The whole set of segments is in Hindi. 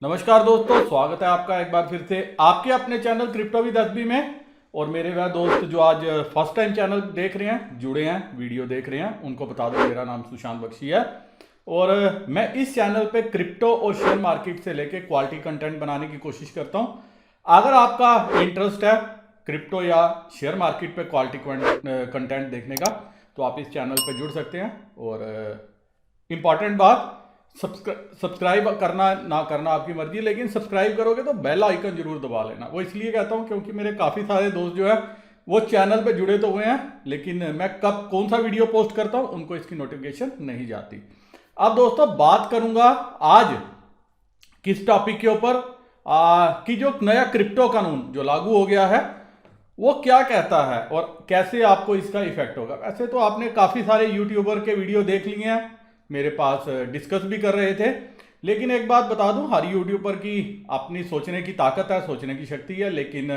नमस्कार दोस्तों, स्वागत है आपका एक बार फिर से आपके अपने चैनल क्रिप्टो विद एसबी में। और मेरे वह दोस्त जो आज फर्स्ट टाइम चैनल देख रहे हैं, जुड़े हैं, वीडियो देख रहे हैं, उनको बता दूं मेरा नाम सुशांत बख्शी है। और मैं इस चैनल पे क्रिप्टो और शेयर मार्केट से लेके क्वालिटी कंटेंट बनाने की कोशिश करता हूं। अगर आपका इंटरेस्ट है क्रिप्टो या शेयर मार्केट पे क्वालिटी कंटेंट देखने का, तो आप इस चैनल पे जुड़ सकते हैं। और इम्पॉर्टेंट बात, सब्सक्राइब करना ना करना आपकी मर्जी, लेकिन सब्सक्राइब करोगे तो बेल आइकन जरूर दबा लेना। वो इसलिए कहता हूँ क्योंकि मेरे काफ़ी सारे दोस्त जो है वो चैनल पे जुड़े तो हुए हैं, लेकिन मैं कब कौन सा वीडियो पोस्ट करता हूँ उनको इसकी नोटिफिकेशन नहीं जाती। अब दोस्तों बात करूंगा आज किस टॉपिक के ऊपर, कि जो नया क्रिप्टो कानून जो लागू हो गया है वो क्या कहता है और कैसे आपको इसका इफेक्ट होगा। वैसे तो आपने काफ़ी सारे यूट्यूबर के वीडियो देख लिए हैं, मेरे पास डिस्कस भी कर रहे थे, लेकिन एक बात बता दूं, हर यूट्यूबर की अपनी सोचने की ताकत है, सोचने की शक्ति है, लेकिन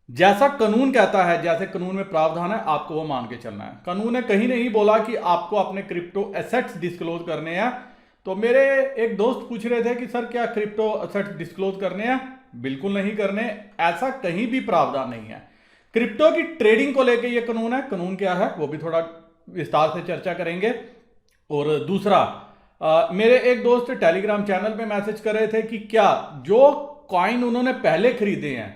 जैसा कानून कहता है, जैसे कानून में प्रावधान है, आपको वो मान के चलना है। कानून ने कहीं नहीं बोला कि आपको अपने क्रिप्टो एसेट्स डिस्क्लोज करने हैं। तो मेरे एक दोस्त पूछ रहे थे कि सर क्या क्रिप्टो एसेट्स डिस्क्लोज करने हैं? बिल्कुल नहीं करने, ऐसा कहीं भी प्रावधान नहीं है। क्रिप्टो की ट्रेडिंग को लेकर यह कानून है। कानून क्या है वो भी थोड़ा विस्तार से चर्चा करेंगे। और दूसरा, मेरे एक दोस्त टेलीग्राम चैनल पे मैसेज कर रहे थे कि क्या जो कॉइन उन्होंने पहले खरीदे हैं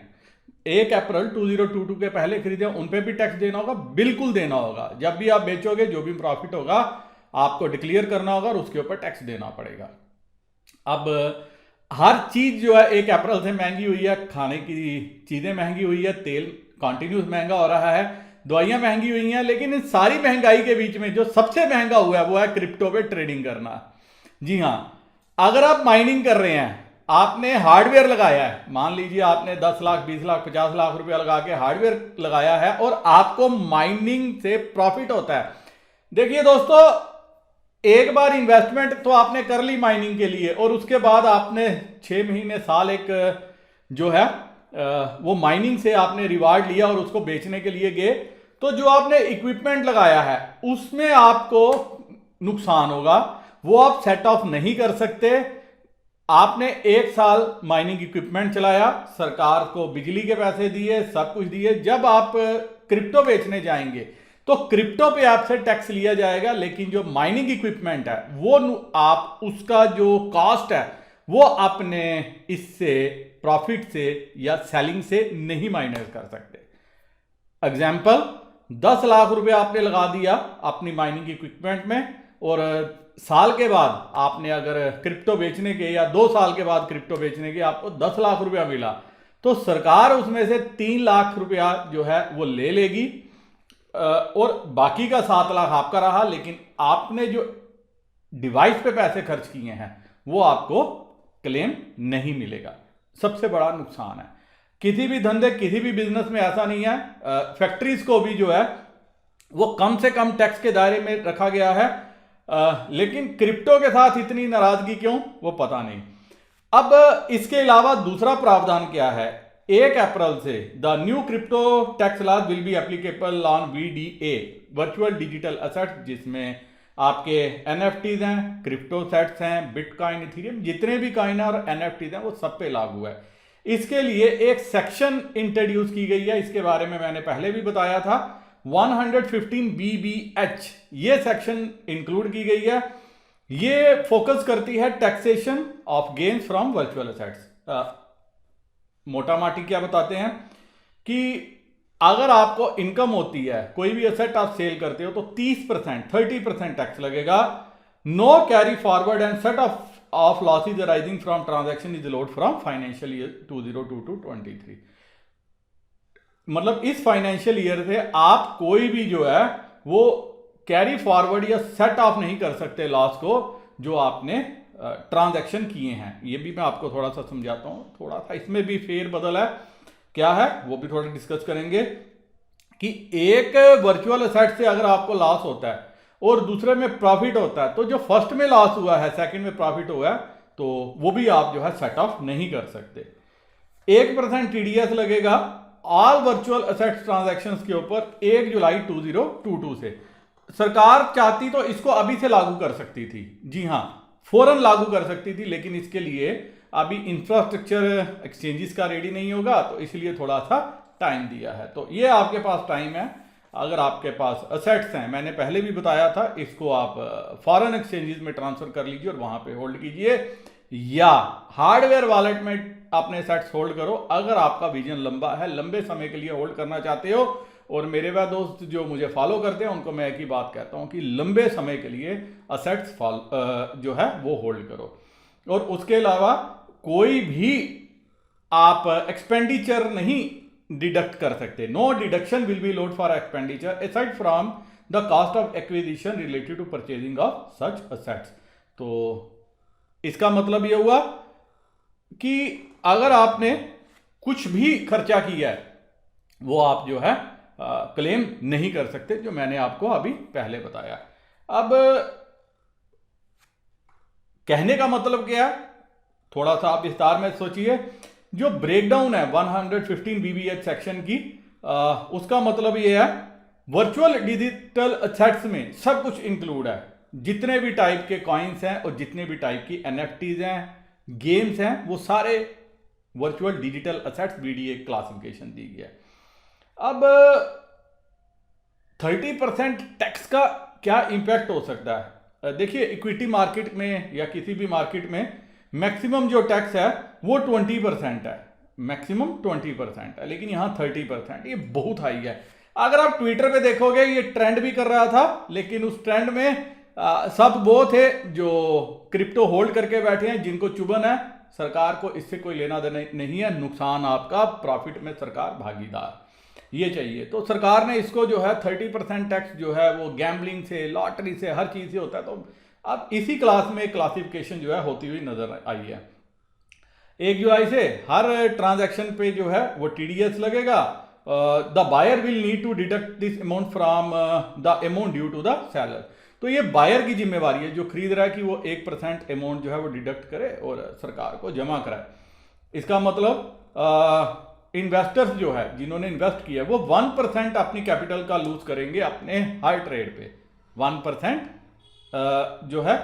1 अप्रैल 2022 के पहले खरीदे हैं, उन पे भी टैक्स देना होगा? बिल्कुल देना होगा। जब भी आप बेचोगे जो भी प्रॉफिट होगा आपको डिक्लेयर करना होगा और उसके ऊपर टैक्स देना पड़ेगा। अब हर चीज जो है 1 अप्रैल से महंगी हुई है, खाने की चीजें महंगी हुई है, तेल कंटिन्यूस महंगा हो रहा है, दवाइयां महंगी हुई हैं, लेकिन इन सारी महंगाई के बीच में जो सबसे महंगा हुआ है वो है क्रिप्टो पे ट्रेडिंग करना। जी हां, अगर आप माइनिंग कर रहे हैं, आपने हार्डवेयर लगाया है, मान लीजिए आपने 10 लाख 20 लाख 50 लाख रुपया लगा के हार्डवेयर लगाया है और आपको माइनिंग से प्रॉफिट होता है। देखिए दोस्तों, एक बार इन्वेस्टमेंट तो आपने कर ली माइनिंग के लिए, और उसके बाद आपने 6 महीने साल एक जो है वो माइनिंग से आपने रिवार्ड लिया और उसको बेचने के लिए गए, तो जो आपने इक्विपमेंट लगाया है उसमें आपको नुकसान होगा, वो आप सेट ऑफ नहीं कर सकते। आपने 1 साल माइनिंग इक्विपमेंट चलाया, सरकार को बिजली के पैसे दिए, सब कुछ दिए, जब आप क्रिप्टो बेचने जाएंगे तो क्रिप्टो पे आपसे टैक्स लिया जाएगा, लेकिन जो माइनिंग इक्विपमेंट है वो आप उसका जो कॉस्ट है वो अपने इससे प्रॉफिट से या सेलिंग से नहीं माइनस कर सकते। एग्जाम्पल, 10 लाख रुपए आपने लगा दिया अपनी माइनिंग इक्विपमेंट में, और साल के बाद आपने अगर क्रिप्टो बेचने के या 2 साल के बाद क्रिप्टो बेचने के आपको 10 लाख रुपया मिला, तो सरकार उसमें से 3 लाख रुपया जो है वो ले लेगी, और बाकी का 7 लाख आपका रहा, लेकिन आपने जो डिवाइस पे पैसे खर्च किए हैं वो आपको क्लेम नहीं मिलेगा। सबसे बड़ा नुकसान है। किसी भी धंधे, किसी भी बिजनेस में ऐसा नहीं है। फैक्ट्रीज को भी जो है वो कम से कम टैक्स के दायरे में रखा गया है, लेकिन क्रिप्टो के साथ इतनी नाराजगी क्यों, वो पता नहीं। अब इसके अलावा दूसरा प्रावधान क्या है? 1 अप्रैल से the new crypto tax law will be applicable on VDA, virtual digital assets, जिसमें आपके NFTs हैं, क्रिप्टो सेट्स हैं, बिटकॉइन, इथेरियम, जितने भी कॉइन और NFTs हैं वो सब पे लागू है। इसके लिए एक सेक्शन इंट्रोड्यूस की गई है, इसके बारे में मैंने पहले भी बताया था। 115 BBH ये सेक्शन इंक्लूड की गई है। ये फोकस करती है taxation of gains from virtual assets. मोटा माटी क्या बताते हैं कि अगर आपको इनकम होती है, कोई भी एसेट आप सेल करते हो, तो 30% टैक्स लगेगा। No carry forward and set off losses arising from transaction is allowed from financial year 2022-23। मतलब इस फाइनेंशियल ईयर से आप कोई भी जो है वो कैरी फॉरवर्ड या सेट ऑफ नहीं कर सकते लॉस को जो आपने ट्रांजैक्शन किए हैं। ये भी मैं आपको थोड़ा सा समझाता हूं, थोड़ा सा इसमें भी फेर बदल है, क्या है वो भी थोड़ा डिस्कस करेंगे। कि एक वर्चुअल एसेट से अगर आपको लॉस होता है और दूसरे में प्रॉफिट होता है, तो जो फर्स्ट में लॉस हुआ है सेकंड में प्रॉफिट हुआ है, तो वो भी आप जो है सेट ऑफ नहीं कर सकते। 1% TDS लगेगा ऑल वर्चुअल एसेट्स ट्रांजैक्शंस के ऊपर 1 जुलाई 2022 से। सरकार चाहती तो इसको अभी से लागू कर सकती थी, जी हां, फौरन लागू कर सकती थी, लेकिन इसके लिए अभी इंफ्रास्ट्रक्चर एक्सचेंजेस का रेडी नहीं होगा, तो इसलिए थोड़ा सा टाइम दिया है। तो ये आपके पास टाइम है। अगर आपके पास असेट्स हैं, मैंने पहले भी बताया था, इसको आप फॉरेन एक्सचेंजेस में ट्रांसफर कर लीजिए और वहां पे होल्ड कीजिए, या हार्डवेयर वॉलेट में अपने असेट्स होल्ड करो अगर आपका विजन लंबा है, लंबे समय के लिए होल्ड करना चाहते हो। और मेरे वह दोस्त जो मुझे फॉलो करते हैं उनको मैं एक ही बात कहता हूं कि लंबे समय के लिए असेट्स जो है वो होल्ड करो। और उसके अलावा कोई भी आप एक्सपेंडिचर नहीं डिडक्ट कर सकते। No deduction will be allowed for expenditure aside from the cost of acquisition related to purchasing of such assets. तो इसका मतलब यह हुआ कि अगर आपने कुछ भी खर्चा किया है वो आप जो है क्लेम नहीं कर सकते, जो मैंने आपको अभी पहले बताया। अब कहने का मतलब क्या है, थोड़ा सा आप विस्तार में सोचिए। जो ब्रेकडाउन है 115 BBH सेक्शन की, उसका मतलब ये है वर्चुअल डिजिटल असेट्स में सब कुछ इंक्लूड है। जितने भी टाइप के कॉइन्स हैं और जितने भी टाइप की NFTs हैं, गेम्स हैं, वो सारे virtual digital assets BDA classification दी गई है। अब 30% टैक्स का क्या इंपैक्ट हो सकता है? देखिए, इक्विटी मार्केट में या किसी भी मार्केट में मैक्सिमम जो टैक्स है वो 20% है, मैक्सिमम 20% है, लेकिन यहां 30%, ये बहुत हाई है। अगर आप ट्विटर पे देखोगे, ये ट्रेंड भी कर रहा था, लेकिन उस ट्रेंड में सब वो थे जो क्रिप्टो होल्ड करके बैठे हैं, जिनको चुभन है। सरकार को इससे कोई लेना देना नहीं है, नुकसान आपका, प्रॉफिट में सरकार भागीदार, ये चाहिए। तो सरकार ने इसको जो है 30% टैक्स जो है वो गैम्बलिंग से, लॉटरी से, हर चीज से होता है। तो अब इसी क्लास में क्लासिफिकेशन जो है होती हुई नजर आई है। 1 जुलाई से हर ट्रांजैक्शन पे जो है वो TDS लगेगा। The buyer will need to deduct this amount from the amount due to the seller. तो ये बायर की जिम्मेवारी है, जो खरीद रहा है, कि वो 1% अमाउंट जो है वो डिडक्ट करे और सरकार को जमा कराए। इसका मतलब इन्वेस्टर्स जो है, जिन्होंने इन्वेस्ट किया, वो 1% अपनी कैपिटल का लूज करेंगे अपने हर ट्रेड पे। 1% जो है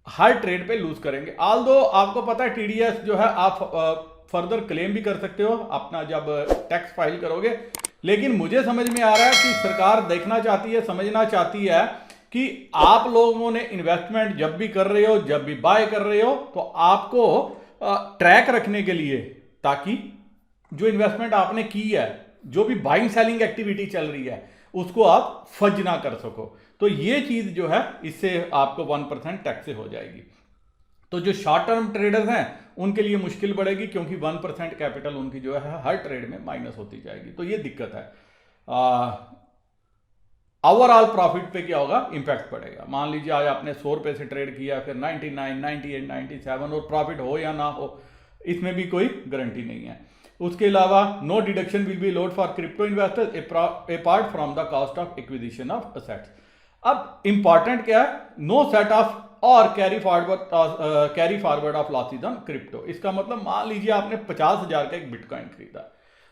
हर ट्रेड पे लूज करेंगे। ऑल्दो आपको पता है TDS जो है आप फर्दर क्लेम भी कर सकते हो अपना जब टैक्स फाइल करोगे। लेकिन मुझे समझ में आ रहा है कि सरकार देखना चाहती है, समझना चाहती है कि आप लोगों ने इन्वेस्टमेंट जब भी कर रहे हो, जब भी बाय कर रहे हो, तो आपको ट्रैक रखने के लिए, ताकि जो इन्वेस्टमेंट आपने की है, जो भी बाइंग सेलिंग एक्टिविटी चल रही है, उसको आप फज ना कर सको। तो ये चीज जो है इससे आपको 1% टैक्स से हो जाएगी। तो जो शॉर्ट टर्म ट्रेडर्स हैं उनके लिए मुश्किल बढ़ेगी, क्योंकि 1% कैपिटल उनकी जो है हर ट्रेड में माइनस होती जाएगी। तो ये दिक्कत है। ओवरऑल प्रॉफिट पे क्या होगा, इंपैक्ट पड़ेगा। मान लीजिए आज आपने 100 रुपए से ट्रेड किया, फिर 99, 98, 97 और प्रॉफिट हो या ना हो, इसमें भी कोई गारंटी नहीं है। उसके अलावा no deduction will be allowed for crypto investors apart from the cost of acquisition of assets. अब इंपॉर्टेंट क्या है, नो सेट ऑफ और carry forward of losses on crypto. इसका मतलब मान लीजिए आपने 50,000 का एक बिटकॉइन खरीदा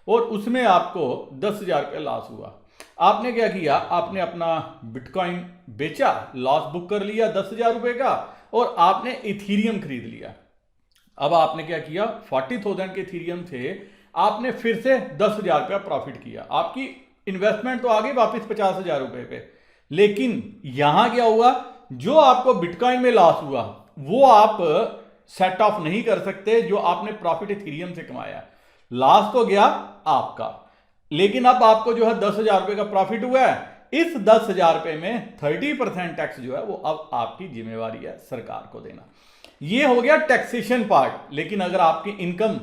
और उसमें आपको 10,000 रुपये लॉस हुआ। आपने क्या किया, आपने अपना बिटकॉइन बेचा, लॉस बुक कर लिया 10,000 रुपये का, और आपने इथीरियम खरीद लिया। अब आपने क्या किया, 40,000 के इथीरियम से आपने फिर से 10,000 रुपया प्रॉफिट किया। आपकी इन्वेस्टमेंट तो आ गई वापिस 50,000 रुपये पे, लेकिन यहां क्या हुआ, जो आपको बिटकॉइन में लॉस हुआ वो आप सेट ऑफ नहीं कर सकते, जो आपने प्रॉफिट इथीरियम से कमाया। लॉस तो गया आपका, लेकिन अब आपको जो है 10,000 रुपये का प्रॉफिट हुआ है। इस 10,000 रुपये में 30% टैक्स जो है वो अब आपकी जिम्मेवारी है सरकार को देना। ये हो गया टैक्सेशन पार्ट। लेकिन अगर आपकी इनकम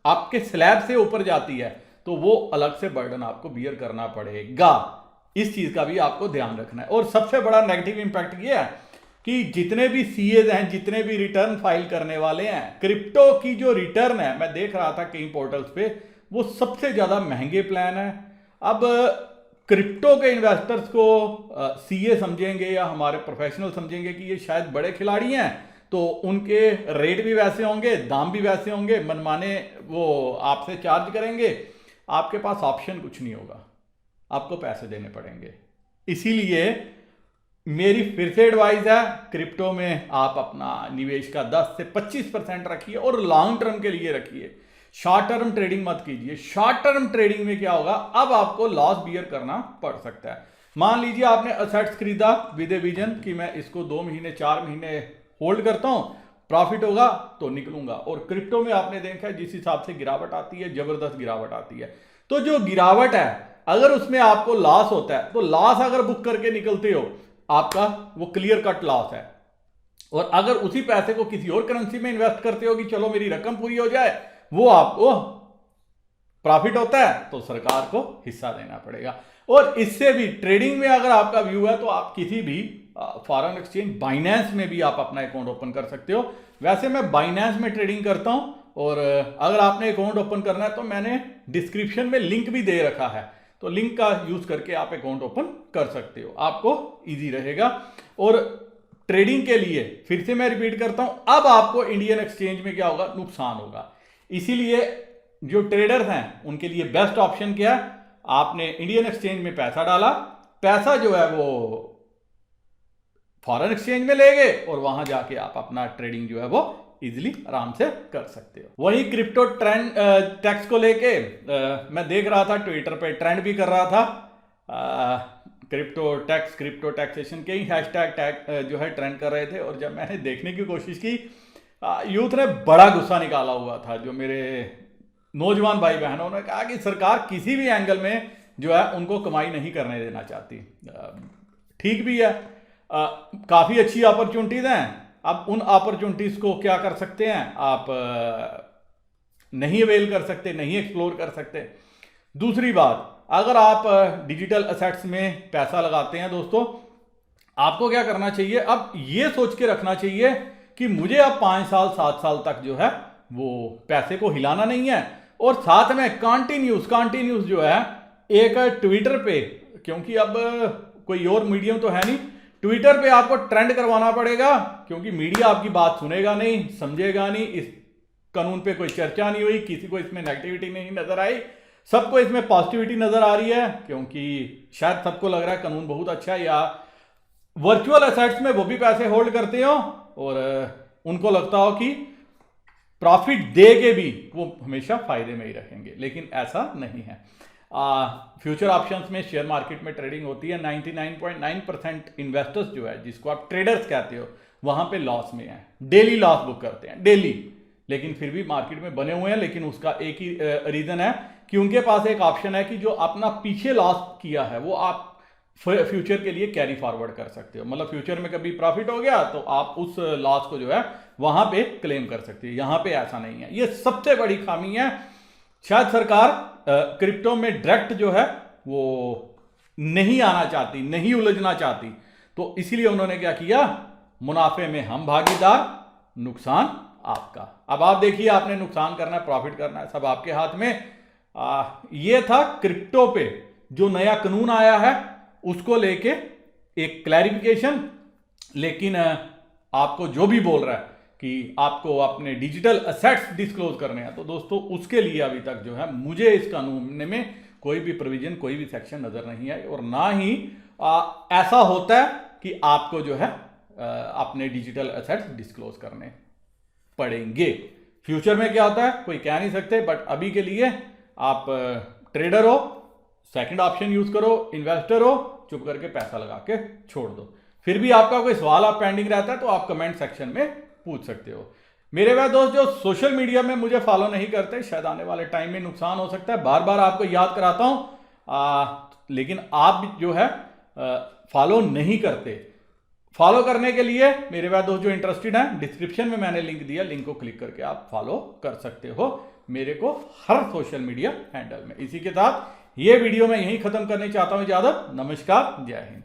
आपके स्लैब से ऊपर जाती है तो वो अलग से बर्डन आपको बियर करना पड़ेगा। इस चीज का भी आपको ध्यान रखना है। और सबसे बड़ा नेगेटिव इंपैक्ट ये है कि जितने भी सीएज हैं, जितने भी रिटर्न फाइल करने वाले हैं, क्रिप्टो की जो रिटर्न है, मैं देख रहा था कई पोर्टल्स पे, वो सबसे ज्यादा महंगे प्लान है। अब क्रिप्टो के इन्वेस्टर्स को सीए समझेंगे या हमारे प्रोफेशनल समझेंगे कि ये शायद बड़े खिलाड़ी हैं, तो उनके रेट भी वैसे होंगे, दाम भी वैसे होंगे, मनमाने वो आपसे चार्ज करेंगे। आपके पास ऑप्शन कुछ नहीं होगा, आपको पैसे देने पड़ेंगे। इसीलिए मेरी फिर से एडवाइस है, क्रिप्टो में आप अपना निवेश का 10 से 25% रखिए और लॉन्ग टर्म के लिए रखिए। शॉर्ट टर्म ट्रेडिंग मत कीजिए। शॉर्ट टर्म ट्रेडिंग में क्या होगा, अब आपको लॉस बियर करना पड़ सकता है। मान लीजिए आपने असेट्स खरीदा विद ए विजन कि मैं इसको 2 महीने 4 महीने होल्ड करता हूं, प्रॉफिट होगा तो निकलूंगा। और क्रिप्टो में आपने देखा है जिस हिसाब से गिरावट आती है, जबरदस्त गिरावट आती है, तो जो गिरावट है अगर उसमें आपको लॉस होता है तो लॉस अगर बुक करके निकलते हो आपका वो क्लियर कट लॉस है। और अगर उसी पैसे को किसी और करेंसी में इन्वेस्ट करते हो कि चलो मेरी रकम पूरी हो जाए, वो आपको प्रॉफिट होता है तो सरकार को हिस्सा देना पड़ेगा। और इससे भी ट्रेडिंग में अगर आपका व्यू है तो आप किसी भी फॉरेन एक्सचेंज बाइनेंस में भी आप अपना अकाउंट ओपन कर सकते हो। वैसे मैं बाइनेंस में ट्रेडिंग करता हूं, और अगर आपने अकाउंट ओपन करना है तो मैंने डिस्क्रिप्शन में लिंक भी दे रखा है, तो लिंक का यूज करके आप अकाउंट ओपन कर सकते हो, आपको इजी रहेगा। और ट्रेडिंग के लिए फिर से मैं रिपीट करता हूं, अब आपको इंडियन एक्सचेंज में क्या होगा, नुकसान होगा। इसीलिए जो ट्रेडर्स हैं उनके लिए बेस्ट ऑप्शन क्या है, आपने इंडियन एक्सचेंज में पैसा डाला, पैसा जो है वो फॉरेन एक्सचेंज में ले गए और वहां जाके आप अपना ट्रेडिंग जो है वो इजीली आराम से कर सकते हो। वही क्रिप्टो ट्रेंड टैक्स को लेके मैं देख रहा था ट्विटर पे ट्रेंड भी कर रहा था, क्रिप्टो टैक्स, क्रिप्टो टैक्सेशन के ही हैशटैग जो है ट्रेंड कर रहे थे। और जब मैंने देखने की कोशिश की, यूथ ने बड़ा गुस्सा निकाला हुआ था। जो मेरे नौजवान भाई बहनों ने कहा कि सरकार किसी भी एंगल में जो है उनको कमाई नहीं करने देना चाहती। ठीक भी है, काफ़ी अच्छी अपॉर्चुनिटीज़ हैं। अब उन अपॉर्चुनिटीज़ को क्या कर सकते हैं आप, नहीं अवेल कर सकते, नहीं एक्सप्लोर कर सकते। दूसरी बात, अगर आप डिजिटल असेट्स में पैसा लगाते हैं दोस्तों, आपको क्या करना चाहिए, अब ये सोच के रखना चाहिए कि मुझे अब 5 साल 7 साल तक जो है वो पैसे को हिलाना नहीं है। और साथ में कॉन्टिन्यूस जो है एक ट्विटर पे, क्योंकि अब कोई और मीडियम तो है नहीं, ट्विटर पे आपको ट्रेंड करवाना पड़ेगा, क्योंकि मीडिया आपकी बात सुनेगा नहीं, समझेगा नहीं। इस कानून पे कोई चर्चा नहीं हुई, किसी को इसमें नेगेटिविटी नहीं नजर आई, सबको इसमें पॉजिटिविटी नजर आ रही है, क्योंकि शायद सबको लग रहा है कानून बहुत अच्छा है, या वर्चुअल एसेट्स में वो भी पैसे होल्ड करते हो और उनको लगता हो कि प्रॉफिट दे के भी वो हमेशा फायदे में ही रखेंगे, लेकिन ऐसा नहीं है। फ्यूचर ऑप्शंस में शेयर मार्केट में ट्रेडिंग होती है, 99.9% इन्वेस्टर्स जो है, जिसको आप ट्रेडर्स कहते हो, वहां पे लॉस में है, डेली लॉस बुक करते हैं डेली, लेकिन फिर भी मार्केट में बने हुए हैं। लेकिन उसका एक ही रीजन है कि उनके पास एक ऑप्शन है कि जो अपना पीछे लॉस किया है वो आप फ्यूचर के लिए कैरी फॉरवर्ड कर सकते हो। मतलब फ्यूचर में कभी प्रॉफिट हो गया तो आप उस लॉस को जो है वहां पे क्लेम कर सकते हो। यहां पे ऐसा नहीं है, ये सबसे बड़ी खामी है। शायद सरकार क्रिप्टो में डायरेक्ट जो है वो नहीं आना चाहती, नहीं उलझना चाहती, तो इसीलिए उन्होंने क्या किया, मुनाफे में हम भागीदार, नुकसान आपका। अब आप देखिए, आपने नुकसान करना है, प्रॉफिट करना है, सब आपके हाथ में। ये था क्रिप्टो पे जो नया कानून आया है उसको लेके एक क्लैरिफिकेशन। लेकिन आपको जो भी बोल रहा है कि आपको अपने डिजिटल असेट्स डिस्क्लोज करने हैं, तो दोस्तों उसके लिए अभी तक जो है मुझे इस कानून में कोई भी प्रोविजन, कोई भी सेक्शन नजर नहीं है। और ना ही ऐसा होता है कि आपको जो है अपने डिजिटल असेट्स डिस्क्लोज करने पड़ेंगे। फ्यूचर में क्या होता है कोई कह नहीं सकते, बट अभी के लिए आप ट्रेडर हो, सेकंड ऑप्शन यूज करो, इन्वेस्टर हो, चुप करके पैसा लगा के छोड़ दो। फिर भी आपका कोई सवाल आप पेंडिंग रहता है तो आप कमेंट सेक्शन में पूछ सकते हो। मेरे वह दोस्त जो सोशल मीडिया में मुझे फॉलो नहीं करते, शायद आने वाले टाइम में नुकसान हो सकता है, बार बार आपको याद कराता हूं, लेकिन आप जो है फॉलो नहीं करते। फॉलो करने के लिए मेरे वह दोस्त जो इंटरेस्टेड हैं, डिस्क्रिप्शन में मैंने लिंक दिया, लिंक को क्लिक करके आप फॉलो कर सकते हो मेरे को हर सोशल मीडिया हैंडल में। इसी के साथ ये वीडियो मैं यहीं खत्म करना चाहता हूं। इजाजत, नमस्कार, जय हिंद।